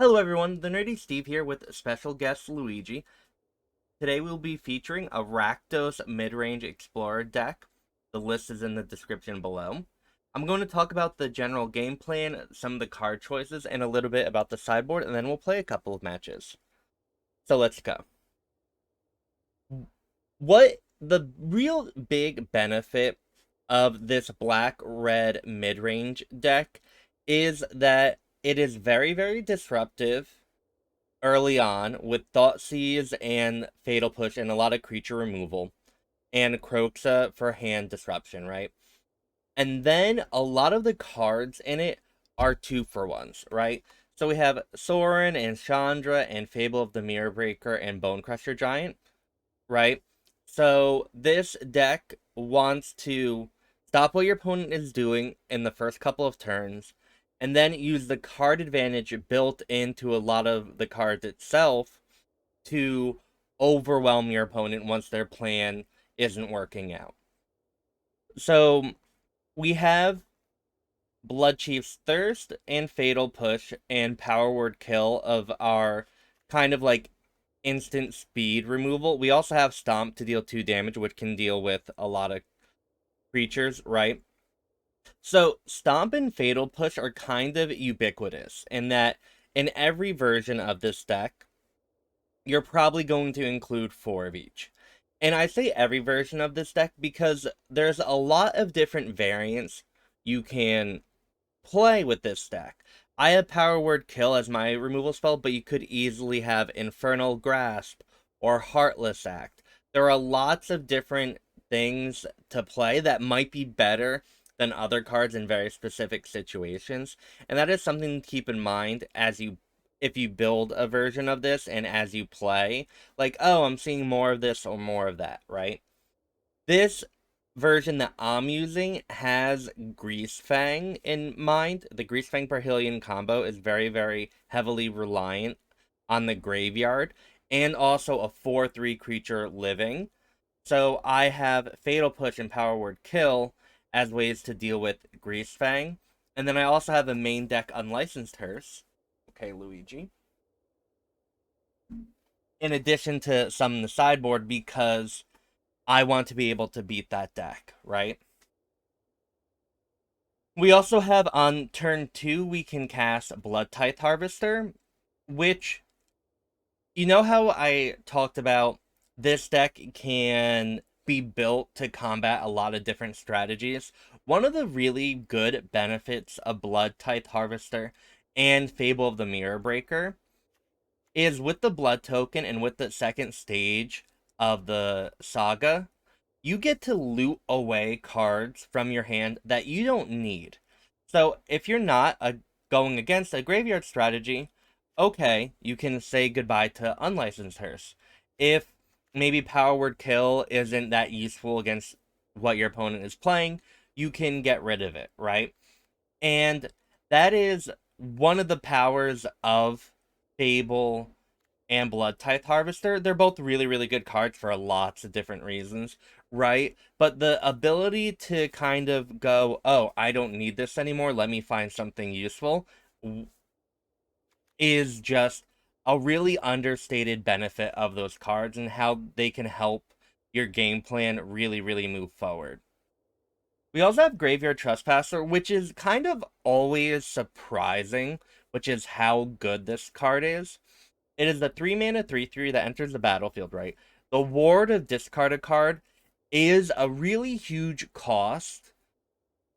Hello everyone, the Nerdy Steve here with special guest Luigi. Today we'll be featuring a Rakdos Midrange Explorer deck. The list is in the description below. I'm going to talk about the general game plan, some of the card choices, and a little bit about the sideboard, and then we'll play a couple of matches. So let's go. What the real big benefit of this black-red midrange deck is that it is very, very disruptive early on with Thoughtseize and Fatal Push and a lot of creature removal, and Kroxa for hand disruption, right? And then a lot of the cards in it are 2-for-1s, right? So we have Sorin and Chandra and Fable of the Mirror Breaker and Bonecrusher Giant, right? So this deck wants to stop what your opponent is doing in the first couple of turns, and then use the card advantage built into a lot of the cards itself to overwhelm your opponent once their plan isn't working out. So we have Bloodchief's Thirst and Fatal Push and Power Word Kill of our kind of like instant speed removal. We also have Stomp to deal 2 damage, which can deal with a lot of creatures, right? So Stomp and Fatal Push are kind of ubiquitous in that in every version of this deck, you're probably going to include 4 of each. And I say every version of this deck because there's a lot of different variants you can play with this deck. I have Power Word Kill as my removal spell, but you could easily have Infernal Grasp or Heartless Act. There are lots of different things to play that might be better than other cards in very specific situations, and that is something to keep in mind as you if you build a version of this and as you play, like, oh, I'm seeing more of this or more of that, right? This version that I'm using has Greasefang in mind. The Greasefang Parhelion combo is very, very heavily reliant on the graveyard and also a 4/3 creature living. So I have Fatal Push and Power Word Kill as ways to deal with Greasefang. And then I also have a main deck Unlicensed Hearse. Okay, Luigi. In addition to some in the sideboard because I want to be able to beat that deck, right? We also have on turn 2, we can cast Bloodtithe Harvester, which, you know how I talked about this deck can be built to combat a lot of different strategies? One of the really good benefits of Bloodtithe Harvester and Fable of the Mirror Breaker is with the Blood Token and with the second stage of the saga, you get to loot away cards from your hand that you don't need. So if you're not going against a graveyard strategy, okay, you can say goodbye to Unlicensed Hearse. If maybe Power Word Kill isn't that useful against what your opponent is playing, you can get rid of it, right? And that is one of the powers of Fable and Bloodtithe Harvester. They're both really, really good cards for lots of different reasons, right? But the ability to kind of go, oh, I don't need this anymore, let me find something useful, is just a really understated benefit of those cards and how they can help your game plan really, really move forward. We also have Graveyard Trespasser, which is kind of always surprising, which is how good this card is. It is the 3-mana 3/3 that enters the battlefield, right? The ward of discard a card is a really huge cost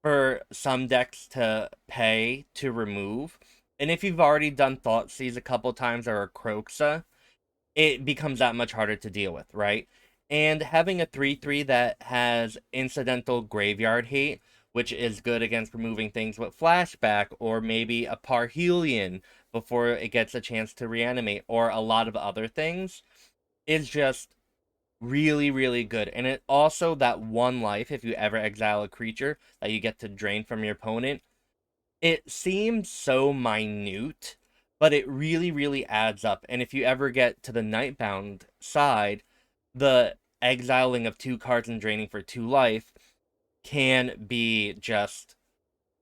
for some decks to pay to remove. And if you've already done Thoughtseize a couple times or a Kroxa, it becomes that much harder to deal with, right? And having a 3/3 that has incidental graveyard hate, which is good against removing things with flashback, or maybe a Parhelion before it gets a chance to reanimate, or a lot of other things, is just really, really good. And it also, that 1 life, if you ever exile a creature that you get to drain from your opponent, it seems so minute, but it really, really adds up. And if you ever get to the Nightbound side, the exiling of 2 cards and draining for 2 life can be just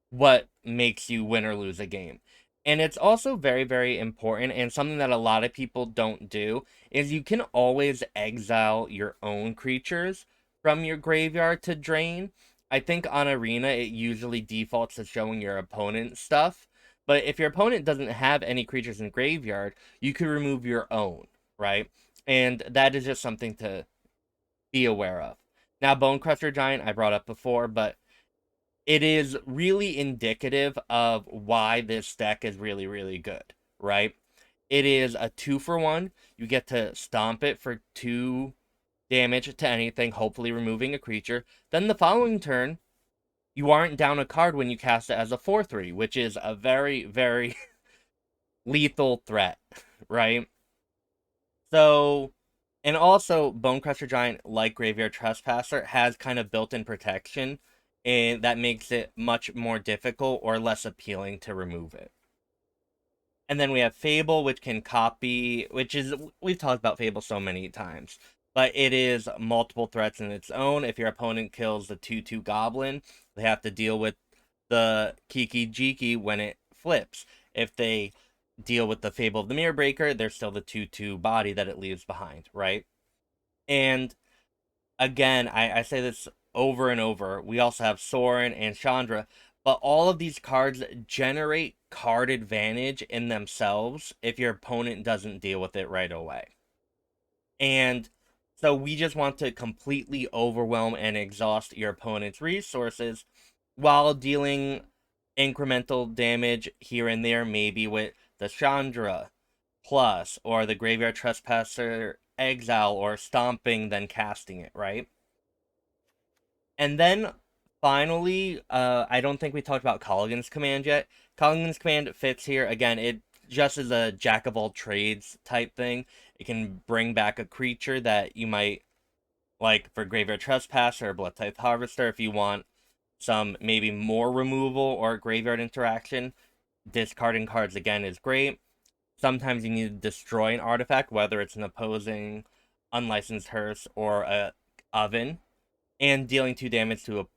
what makes you win or lose a game. And it's also very, very important, and something that a lot of people don't do, is you can always exile your own creatures from your graveyard to drain. I think on Arena, it usually defaults to showing your opponent's stuff. But if your opponent doesn't have any creatures in graveyard, you could remove your own, right? And that is just something to be aware of. Now, Bonecrusher Giant, I brought up before, but it is really indicative of why this deck is really, really good, right? It is a 2-for-1. You get to stomp it for 2 damage to anything, hopefully removing a creature. Then the following turn, you aren't down a card when you cast it as a 4-3, which is a very, very lethal threat, right? So, and also, Bonecrusher Giant, like Graveyard Trespasser, has kind of built in protection, and that makes it much more difficult or less appealing to remove it. And then we have Fable, which can copy, which is, we've talked about Fable so many times, but it is multiple threats in its own. If your opponent kills the 2/2 Goblin, they have to deal with the Kiki Jiki when it flips. If they deal with the Fable of the Mirror Breaker, there's still the 2/2 body that it leaves behind, right? And again, I say this over and over. We also have Sorin and Chandra, but all of these cards generate card advantage in themselves if your opponent doesn't deal with it right away. And so we just want to completely overwhelm and exhaust your opponent's resources while dealing incremental damage here and there, maybe with the Chandra plus or the Graveyard Trespasser exile or stomping, then casting it, right? And then finally, I don't think we talked about Kolaghan's command yet. Kolaghan's command fits here. Again, it just is a jack of all trades type thing. It can bring back a creature that you might like for Graveyard Trespasser or Bloodtithe Harvester if you want some maybe more removal or graveyard interaction. Discarding cards again is great. Sometimes you need to destroy an artifact, whether it's an opposing unlicensed hearse or a oven, and dealing 2 damage to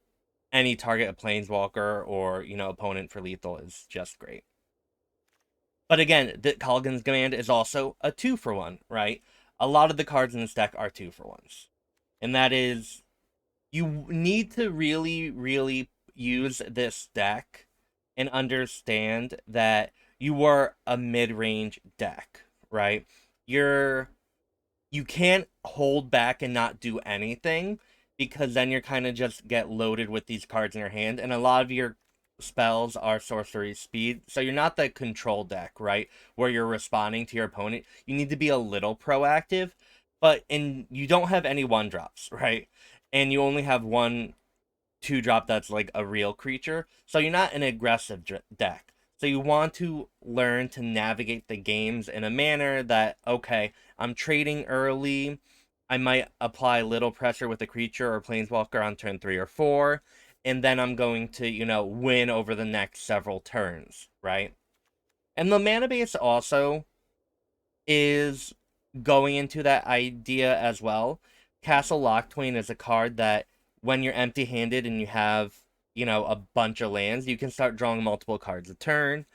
any target, a planeswalker or opponent for lethal is just great. But again, the Kolaghan's command is also a 2-for-1, right? A lot of the cards in this deck are 2-for-1s, and that is, you need to really, really use this deck and understand that you are a mid-range deck, right? You can't hold back and not do anything, because then you're kind of just get loaded with these cards in your hand, and a lot of your spells are sorcery speed, so you're not the control deck, right? Where you're responding to your opponent. You need to be a little proactive, and you don't have any 1-drops, right? And you only have one 2-drop that's like a real creature, so you're not an aggressive deck. So you want to learn to navigate the games in a manner that, okay, I'm trading early. I might apply little pressure with a creature or planeswalker on turn 3 or 4, and then I'm going to, win over the next several turns, right? And the mana base also is going into that idea as well. Castle Locthwain is a card that when you're empty handed and you have, a bunch of lands, you can start drawing multiple cards a turn,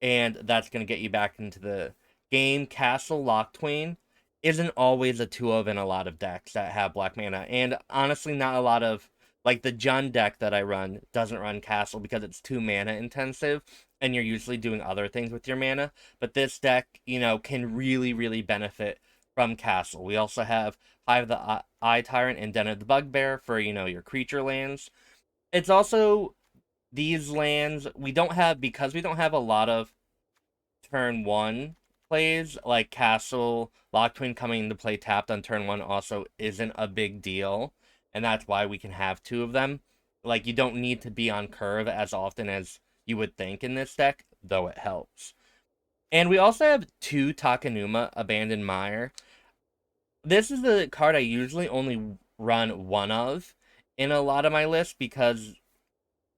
and that's going to get you back into the game. Castle Locthwain isn't always a 2 of in a lot of decks that have black mana, and honestly, not a lot of, like the Jund deck that I run doesn't run Castle because it's too mana intensive, and you're usually doing other things with your mana. But this deck, can really, really benefit from Castle. We also have Hive the Eye Tyrant and Den of the Bugbear for, your creature lands. It's also these lands because we don't have a lot of turn 1 plays, like Castle Locthwain coming into play tapped on turn 1 also isn't a big deal, and that's why we can have 2 of them. Like, you don't need to be on curve as often as you would think in this deck, though it helps. And we also have 2 Takenuma Abandoned Mire. This is the card I usually only run 1 of in a lot of my lists because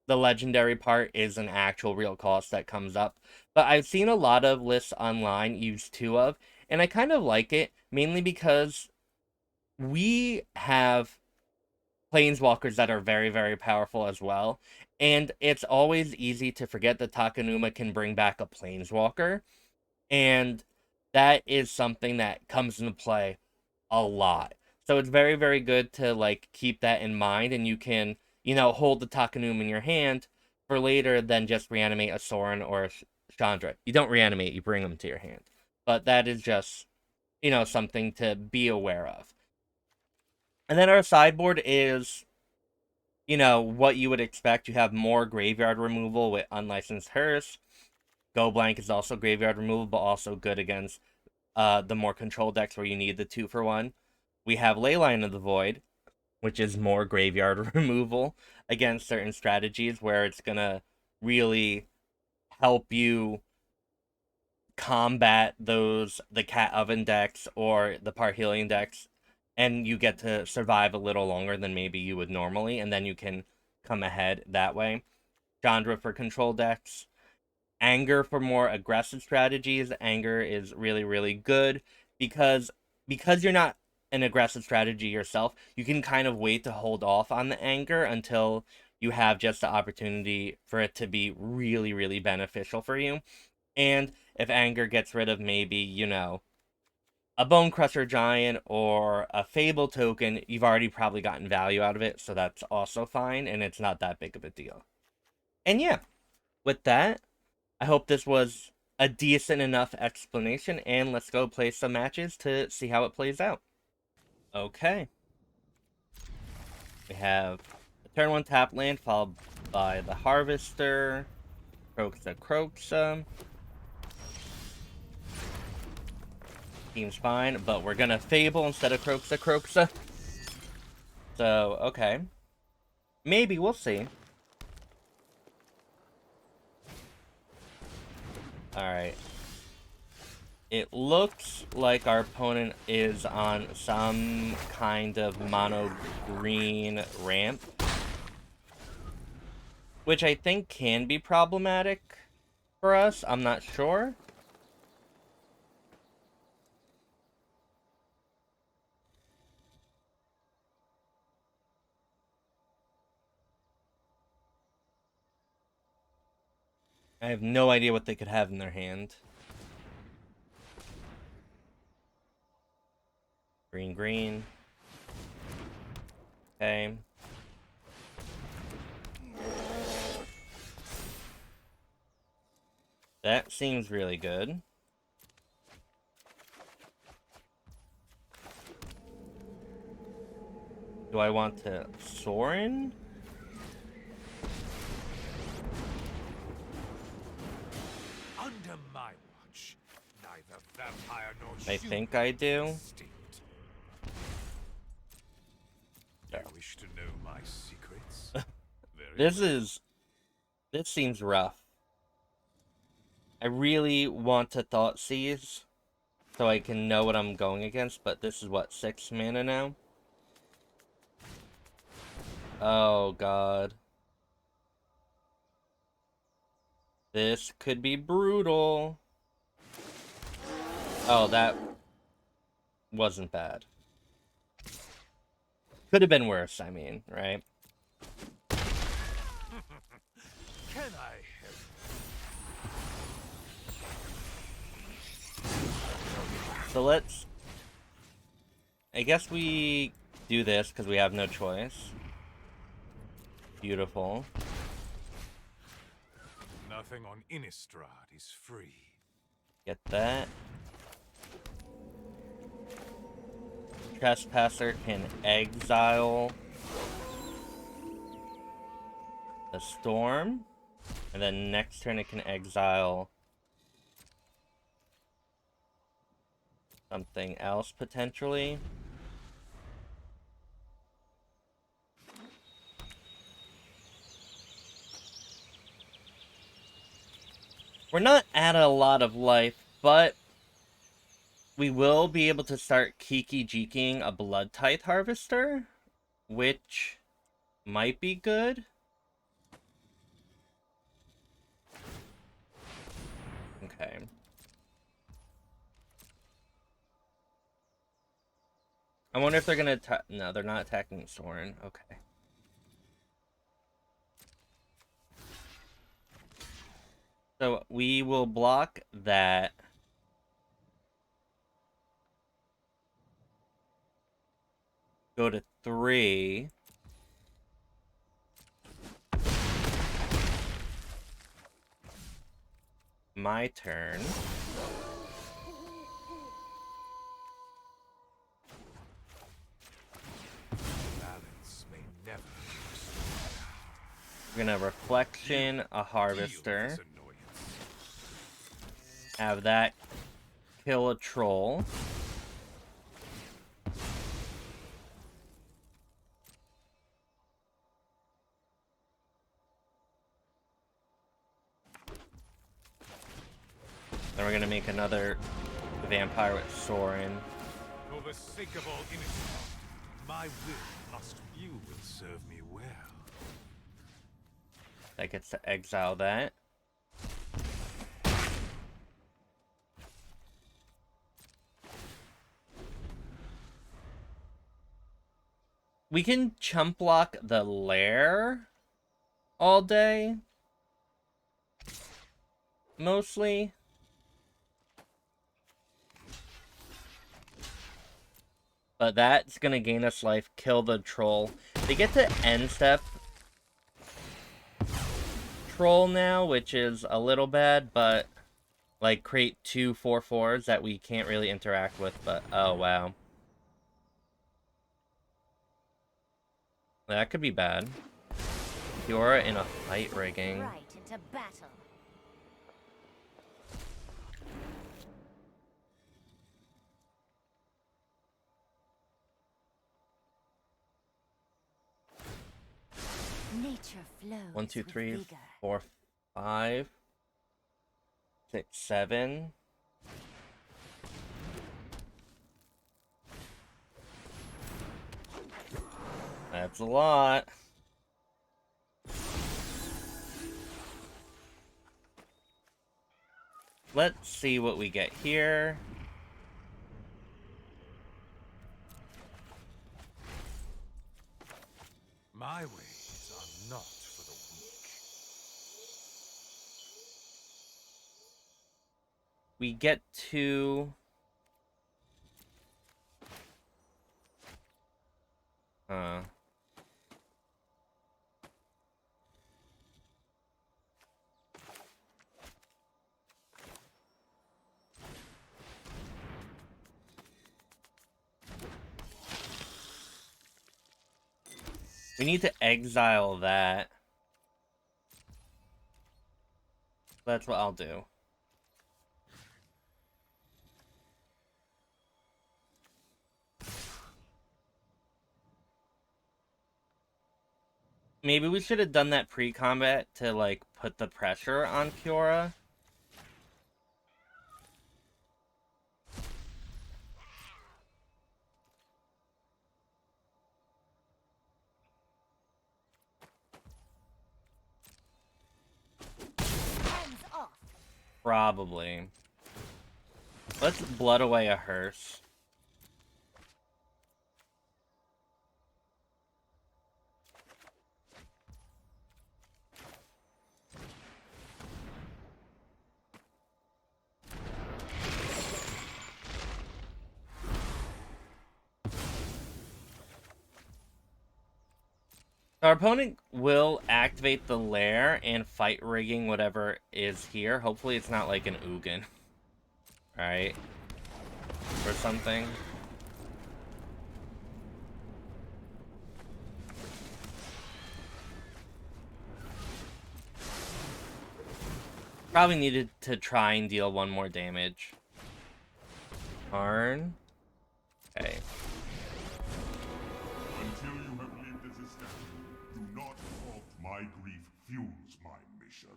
the legendary part is an actual real cost that comes up. But I've seen a lot of lists online use 2 of, and I kind of like it, mainly because we have planeswalkers that are very, very powerful as well. And it's always easy to forget that Takenuma can bring back a Planeswalker. And that is something that comes into play a lot. So it's very, very good to like keep that in mind, and you can, hold the Takenuma in your hand for later than just reanimate a Sorin or a Chandra. You don't reanimate, you bring them to your hand. But that is just, something to be aware of. And then our sideboard is, what you would expect. You have more graveyard removal with Unlicensed Hearse. Go Blank is also graveyard removal, but also good against the more control decks where you need the 2-for-1. We have Leyline of the Void, which is more graveyard removal against certain strategies where it's gonna really help you combat the Cat Oven decks or the Parhelion decks, and you get to survive a little longer than maybe you would normally, and then you can come ahead that way. Chandra for control decks. Anger for more aggressive strategies. Anger is really, really good because you're not an aggressive strategy yourself, you can kind of wait to hold off on the anger until you have just the opportunity for it to be really, really beneficial for you. And if anger gets rid of maybe, a Bonecrusher Giant or a Fable token, you've already probably gotten value out of it, so that's also fine, and it's not that big of a deal. And yeah, with that, I hope this was a decent enough explanation, and let's go play some matches to see how it plays out. Okay. We have a turn 1 tap land, followed by the Harvester, Kroxa. Seems fine, but we're gonna Fable instead of Kroxa. So, okay. Maybe, we'll see. Alright. It looks like our opponent is on some kind of mono green ramp, which I think can be problematic for us. I'm not sure. I have no idea what they could have in their hand. Green. Okay. That seems really good. Do I want to Sorin? Under my watch, neither vampire nor I think I do. You wish to know my secrets? This seems rough. I really want to Thoughtseize so I can know what I'm going against, but this is what, 6 mana now? Oh god. This could be brutal. Oh, that wasn't bad. Could have been worse, I mean, right? Can I help? So let's... I guess we do this because we have no choice. Beautiful. Nothing on Innistrad is free. Get that. Trespasser can exile the Storm, and then next turn it can exile something else potentially. We're not at a lot of life, but we will be able to start Kiki-Jiking a Bloodtithe Harvester, which might be good. Okay. I wonder if they're gonna attack. No, they're not attacking Sorin. Okay. So we will block that. Go to 3. My turn. Balance may never be restored. We're gonna Reflection a Harvester. Deal with this annoyance. Have that kill a troll. Then we're gonna make another vampire with Sorin. For the sake of all innocent, my will must you will serve me well. That gets to exile that. We can chump block the lair all day. Mostly. But that's gonna gain us life, kill the troll. They get to end step troll now, which is a little bad, but like create 2 4/4s that we can't really interact with, but oh wow. That could be bad. You're in a fight rigging. Right into battle. Nature flows. 1 2 with 3 vigor. 4 5 6 7. That's a lot. Let's see what we get here. My ways are not for the weak. We get to... We need to exile that. That's what I'll do. Maybe we should have done that pre-combat to, like, put the pressure on Kiora. Hands off. Probably. Let's blood away a hearse. Our opponent will activate the lair and fight rigging whatever is here. Hopefully it's not like an Ugin. Right? Or something. Probably needed to try and deal 1 more damage. Arn. Okay. Until you have lived as a statue, do not halt. My grief fuels my mission.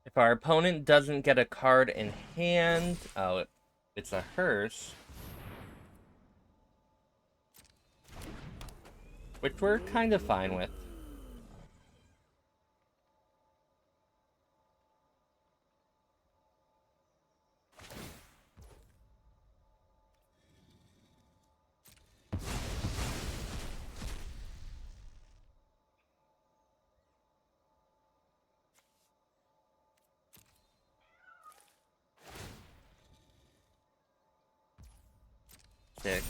If our opponent doesn't get a card in hand... Oh, it's a hearse. Which we're kind of fine with. 6.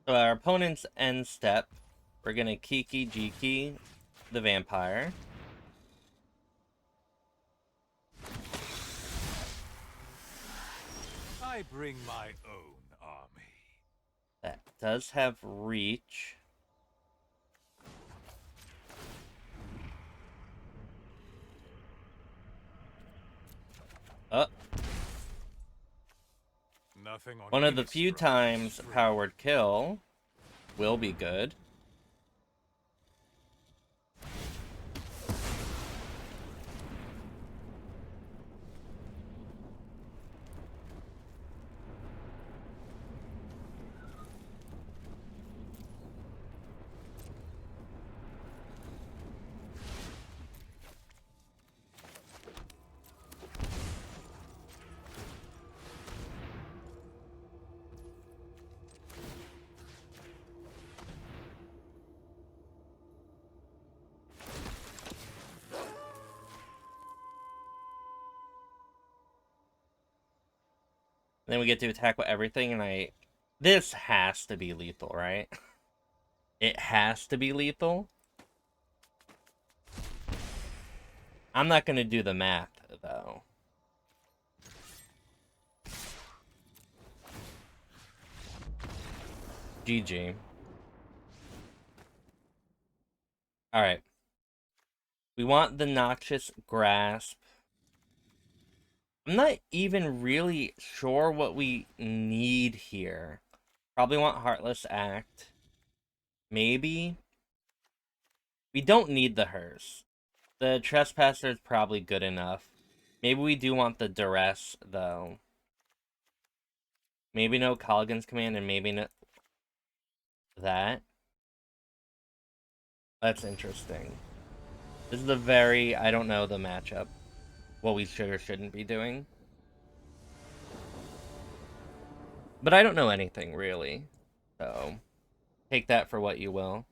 So our opponent's end step, we're gonna Kiki Jiki the vampire. I bring my own army. That does have reach. Nothing on One of the any few strike times is free. power word kill will be good. Then we get to attack with everything, and this has to be lethal, right? It has to be lethal. I'm not gonna do the math, though. GG. Alright. We want the Noxious Grasp. I'm not even really sure what we need here. Probably want Heartless Act. Maybe. We don't need the Hearse. The Trespasser is probably good enough. Maybe we do want the Duress, though. Maybe no Kolaghan's Command, and maybe no that. That's interesting. This is a very, I don't know the matchup. What we should or shouldn't be doing. But I don't know anything, really. So, take that for what you will.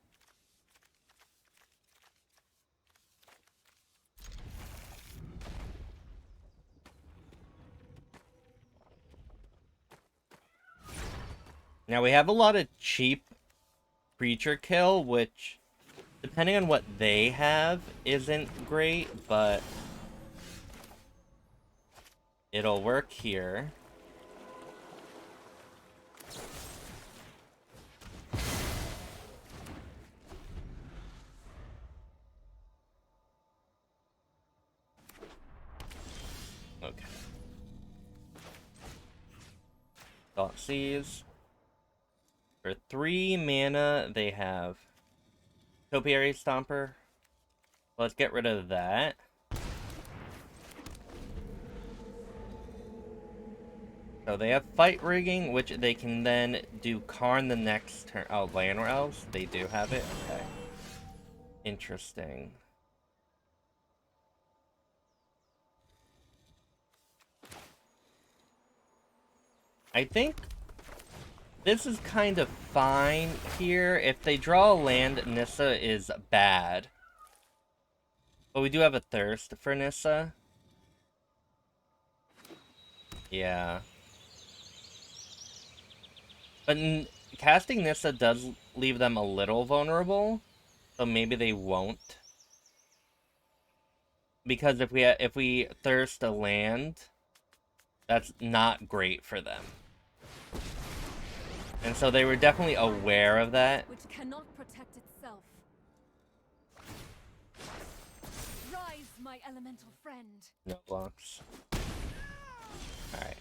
Now, we have a lot of cheap creature kill, which, depending on what they have, isn't great, but it'll work here. Okay. Thoughtseize. For 3 mana, they have Topiary Stomper. Let's get rid of that. So they have Fight Rigging, which they can then do Karn the next turn. Oh, Llanowar Elves? They do have it? Okay. Interesting. I think this is kind of fine here. If they draw a land, Nissa is bad. But we do have a Thirst for Nissa. Yeah. But casting Nissa does leave them a little vulnerable. So maybe they won't. Because if we thirst a land, that's not great for them. And so they were definitely aware of that. Which cannot protect itself. Rise, my elemental friend. No blocks. Alright.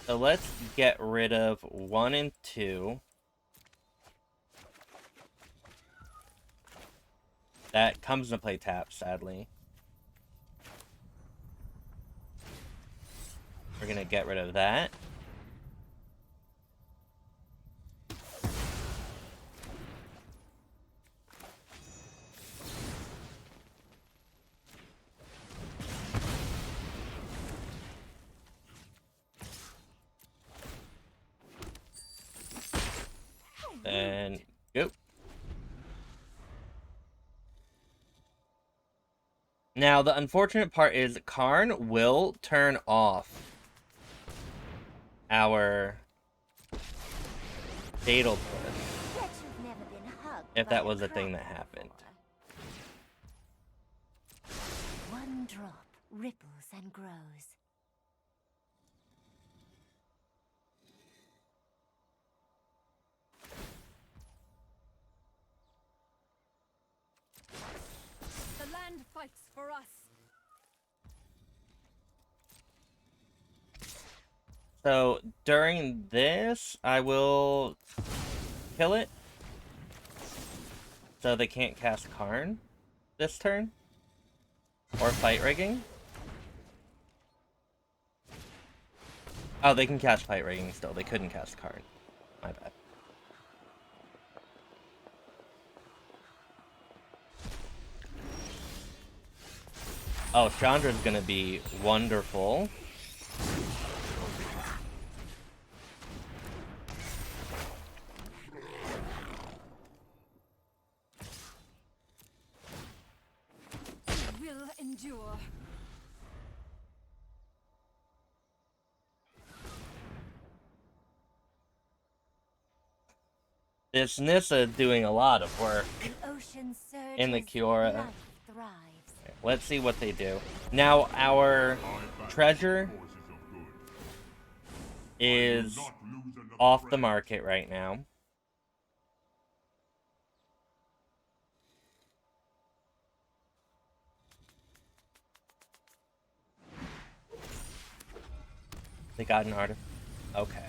So let's get rid of 1 and 2. That comes into play tap, sadly. We're gonna get rid of that. Then go. Now, the unfortunate part is Karn will turn off our Fatal Push, Bet you've never been hugged if by that a was a thing that Kroxa happened. before. One drop ripples and grows. The land fights for us. So, during this, I will kill it. So they can't cast Karn this turn. Or Fight Rigging. Oh, they can cast Fight Rigging still. They couldn't cast Karn. My bad. Oh, Chandra's gonna be wonderful. Will endure. This Nissa doing a lot of work The ocean surges. in the Kiora. Life thrives. Let's see what they do. Now, our treasure is off the market right now. They got an artifact. Okay.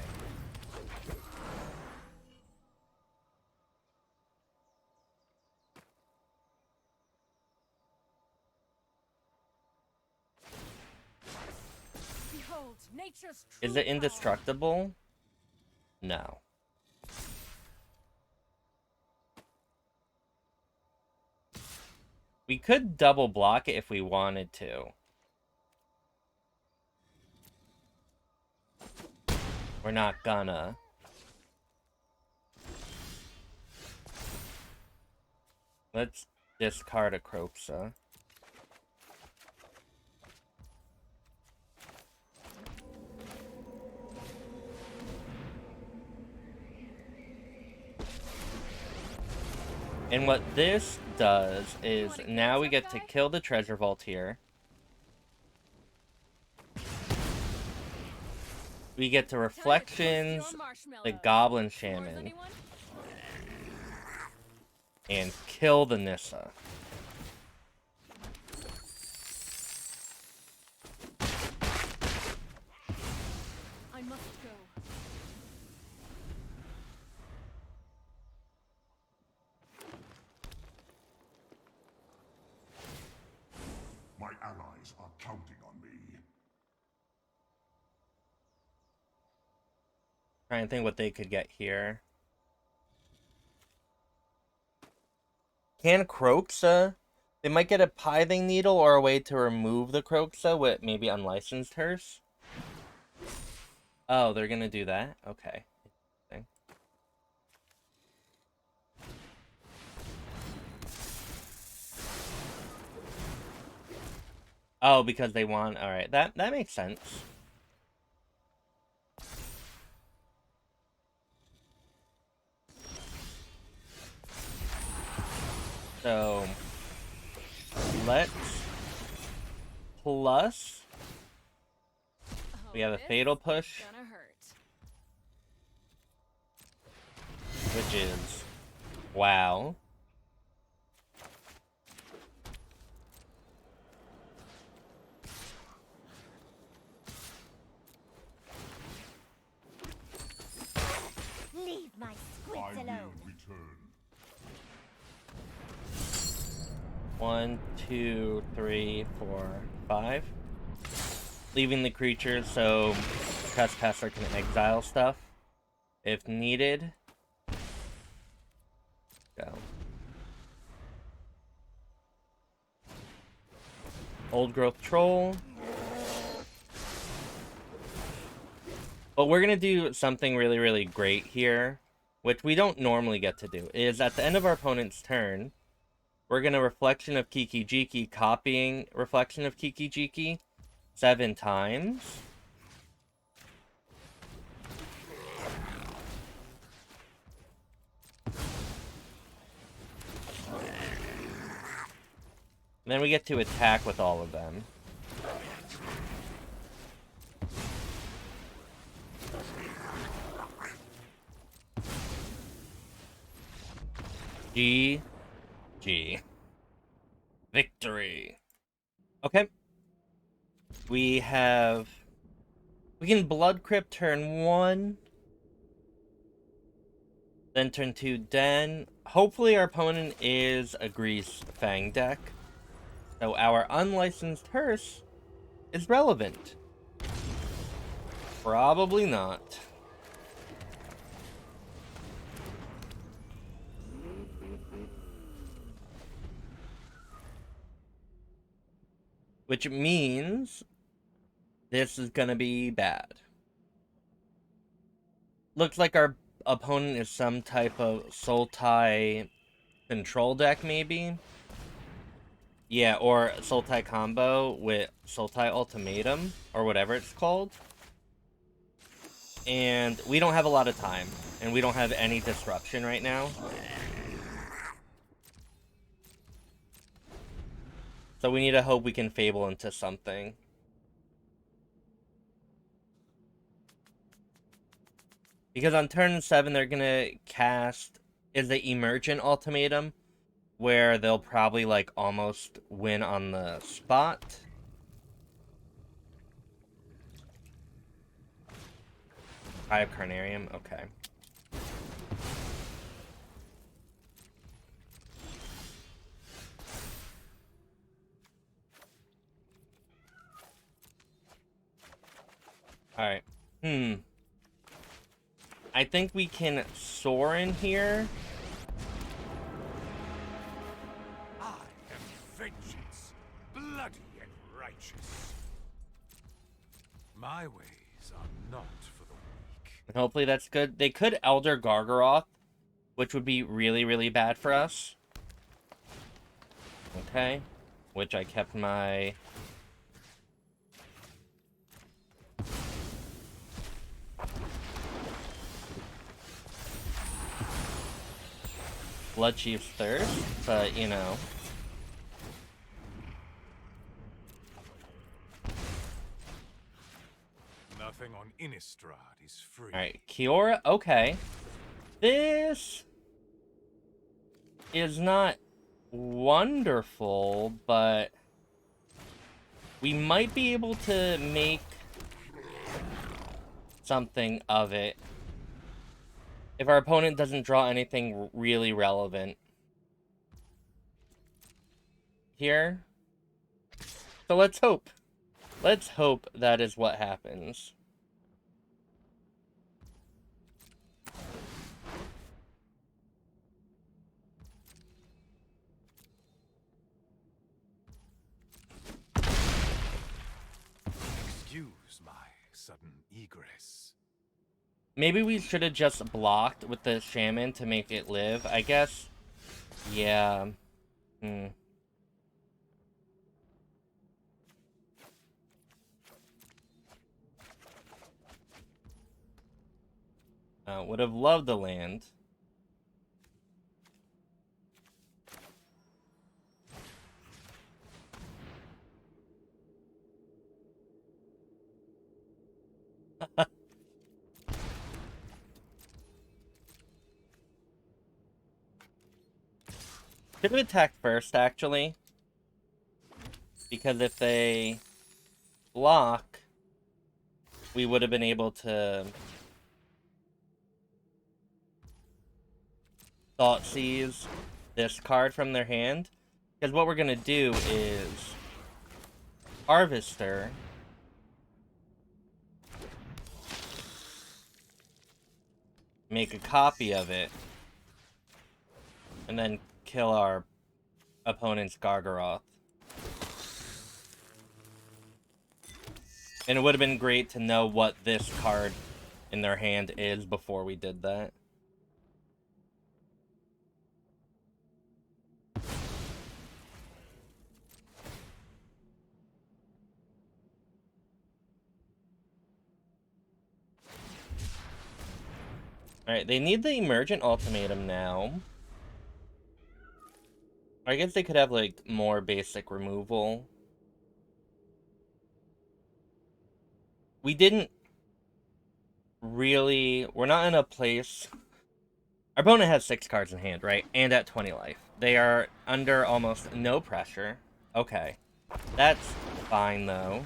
Behold, nature's true Is it power. indestructible? No. We could double block it if we wanted to. We're not gonna. Let's discard a Kroxa. And what this does is now we get to kill the treasure vault here. We get to Reflections, the Goblin Shaman, and kill the Nissa. I must go. My allies are counting on me. Trying to think what they could get here. Can Kroxa? They might get a Pithing Needle or a way to remove the Kroxa with maybe Unlicensed Hearse. Oh, they're gonna do that? Okay. Interesting. Oh, because they want... Alright, that makes sense. So, let's plus. We have a this Fatal Push, is gonna hurt. which is wow. Leave my I squids will alone. return. 1, 2, 3, 4, 5. Leaving the creatures so Trespasser can exile stuff if needed. Go. Old Growth Troll. But we're gonna do something really, really great here, which we don't normally get to do, is at the end of our opponent's turn, we're gonna Reflection of Kiki Jiki, copying Reflection of Kiki Jiki 7 times. And then we get to attack with all of them. G. Victory. Okay. We can Blood Crypt turn 1. Then turn 2 Den. Hopefully our opponent is a Grease Fang deck. So our unlicensed hearse is relevant. Probably not. Which means this is gonna be bad. Looks like our opponent is some type of Sultai control deck, maybe? Yeah, or Sultai combo with Sultai Ultimatum, or whatever it's called. And we don't have a lot of time, and we don't have any disruption right now. So we need to hope we can Fable into something. Because on turn 7, they're gonna cast is the Emergent Ultimatum, where they'll probably, like, almost win on the spot. Hive Carnarium, okay. Alright. I think we can Sorin here. I am vengeance, bloody and righteous. My ways are not for the weak. And hopefully that's good. They could Elder Gargaroth, which would be really, really bad for us. Okay. Which I kept my... Bloodchief's Thirst, but, you know. Nothing on Innistrad is free. Alright, Kiora, okay. This is not wonderful, but we might be able to make something of it if our opponent doesn't draw anything really relevant here. So let's hope. Let's hope that is what happens. Excuse my sudden egress. Maybe we should have just blocked with the Shaman to make it live, I guess. Yeah. Would have loved the land. Should have attacked first, actually. Because if they block, we would have been able to Thoughtseize this card from their hand. Because what we're going to do is Harvester. Make a copy of it. And then kill our opponent's Gargaroth. And it would have been great to know what this card in their hand is before we did that. Alright, they need the Emergent Ultimatum now. I guess they could have, like, more basic removal. We didn't really... We're not in a place... Our opponent has 6 cards in hand, right? And at 20 life. They are under almost no pressure. Okay. That's fine, though.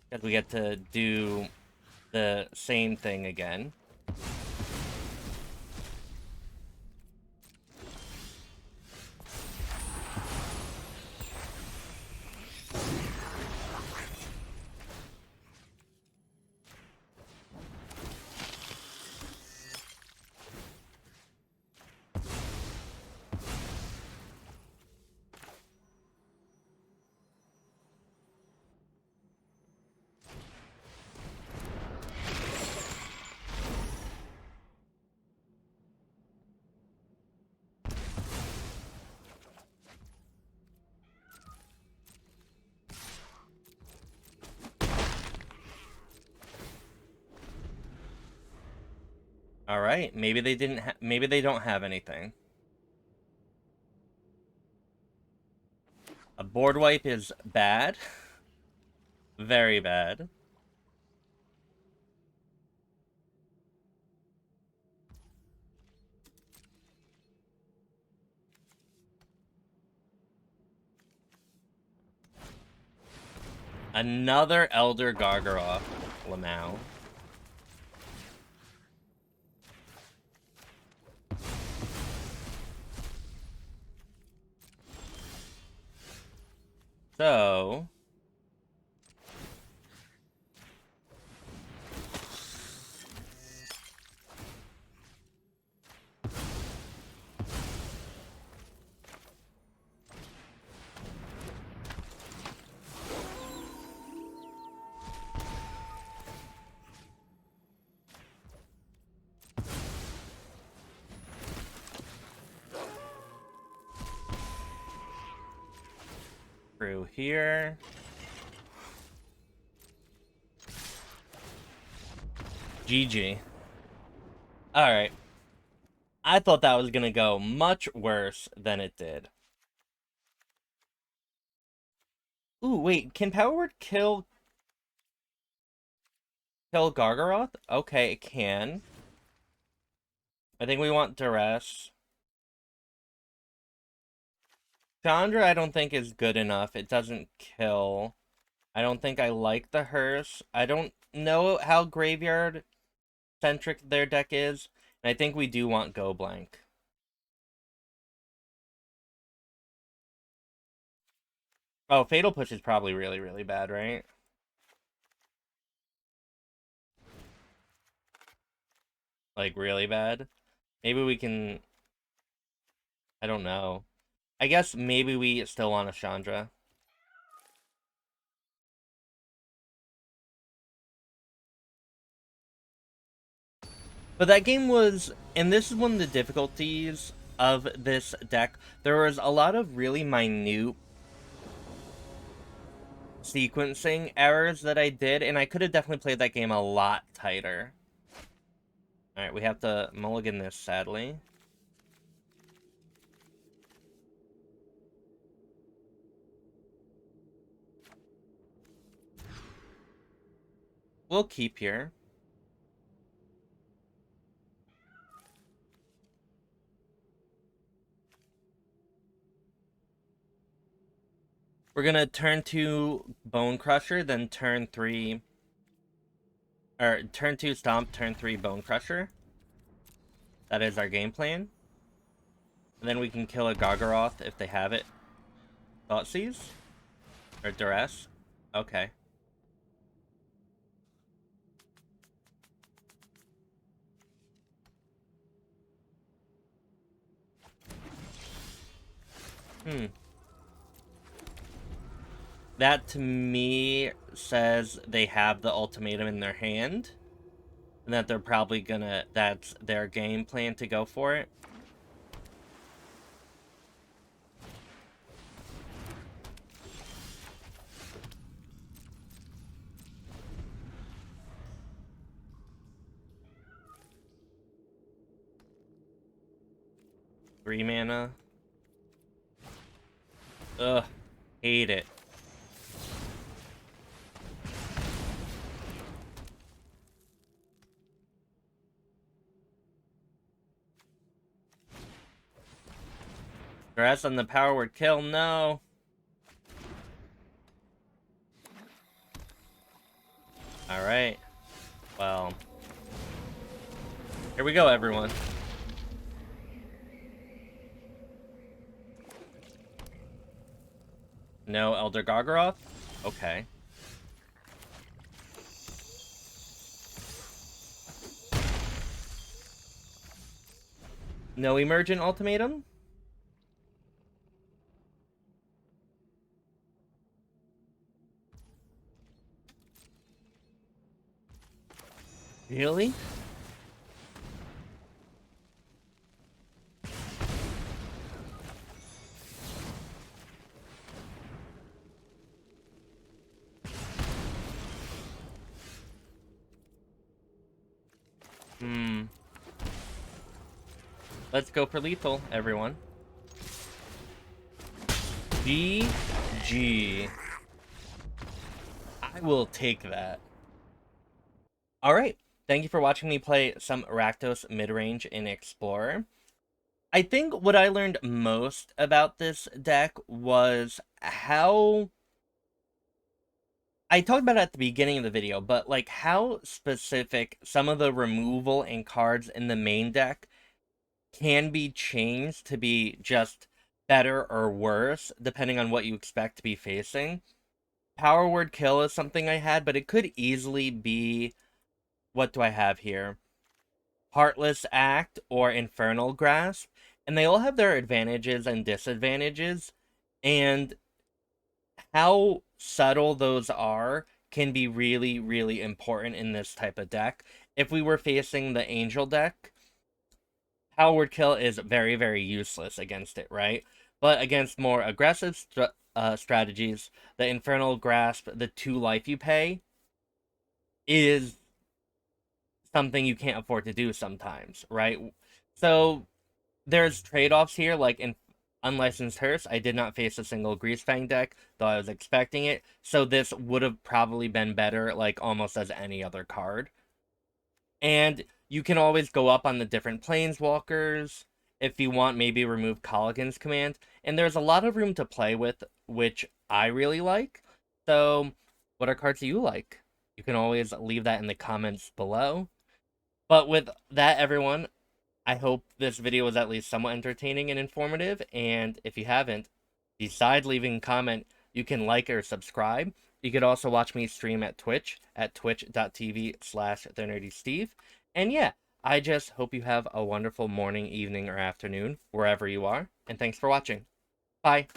Because we get to do the same thing again. All right, maybe they didn't. Maybe they don't have anything. A board wipe is bad, very bad. Another Elder Gargaroth Lamau. So... through here. GG. Alright. I thought that was gonna go much worse than it did. Ooh, wait, can Power Word kill Gargaroth? Okay, it can. I think we want Duress. Chandra I don't think is good enough. It doesn't kill. I don't think I like the hearse. I don't know how graveyard-centric their deck is. And I think we do want Go Blank. Oh, Fatal Push is probably really, really bad, right? Like, really bad? Maybe we can... I don't know. I guess maybe we still want a Chandra. But that game was... And this is one of the difficulties of this deck. There was a lot of really minute sequencing errors that I did, and I could have definitely played that game a lot tighter. Alright, we have to mulligan this, sadly. We'll keep here. We're gonna turn 2 Bonecrusher, then turn 3... Or, turn 2 Stomp, turn 3 Bonecrusher. That is our game plan. And then we can kill a Gargaroth if they have it. Thoughtseize? Or Duress? Okay. That, to me, says they have the ultimatum in their hand. And that they're probably gonna... That's their game plan to go for it. 3 mana. Ugh. Hate it. Congrats on the power word kill, no. Alright. Well. Here we go, everyone. No Elder Gargaroth? Okay. No Emergent Ultimatum? Really? Let's go for lethal, everyone. GG. I will take that. Alright, thank you for watching me play some Rakdos Midrange in Explorer. I think what I learned most about this deck was how... I talked about it at the beginning of the video, but like how specific some of the removal and cards in the main deck can be changed to be just better or worse, depending on what you expect to be facing. Power word kill is something I had, but it could easily be... What do I have here? Heartless Act or Infernal Grasp. And they all have their advantages and disadvantages. And how subtle those are can be really, really important in this type of deck. If we were facing the Angel deck, Power word kill is very, very useless against it, right? But against more aggressive strategies, the Infernal Grasp, the 2 life you pay, is something you can't afford to do sometimes, right? So there's trade-offs here, like in Unlicensed Hearse, I did not face a single Greasefang deck, though I was expecting it, so this would have probably been better, like, almost as any other card. And you can always go up on the different Planeswalkers. If you want, maybe remove Kolaghan's command. And there's a lot of room to play with, which I really like. So, what are cards do you like? You can always leave that in the comments below. But with that, everyone, I hope this video was at least somewhat entertaining and informative. And if you haven't, besides leaving a comment, you can like or subscribe. You could also watch me stream at Twitch at twitch.tv/thenerdysteve. And yeah, I just hope you have a wonderful morning, evening, or afternoon, wherever you are. And thanks for watching. Bye.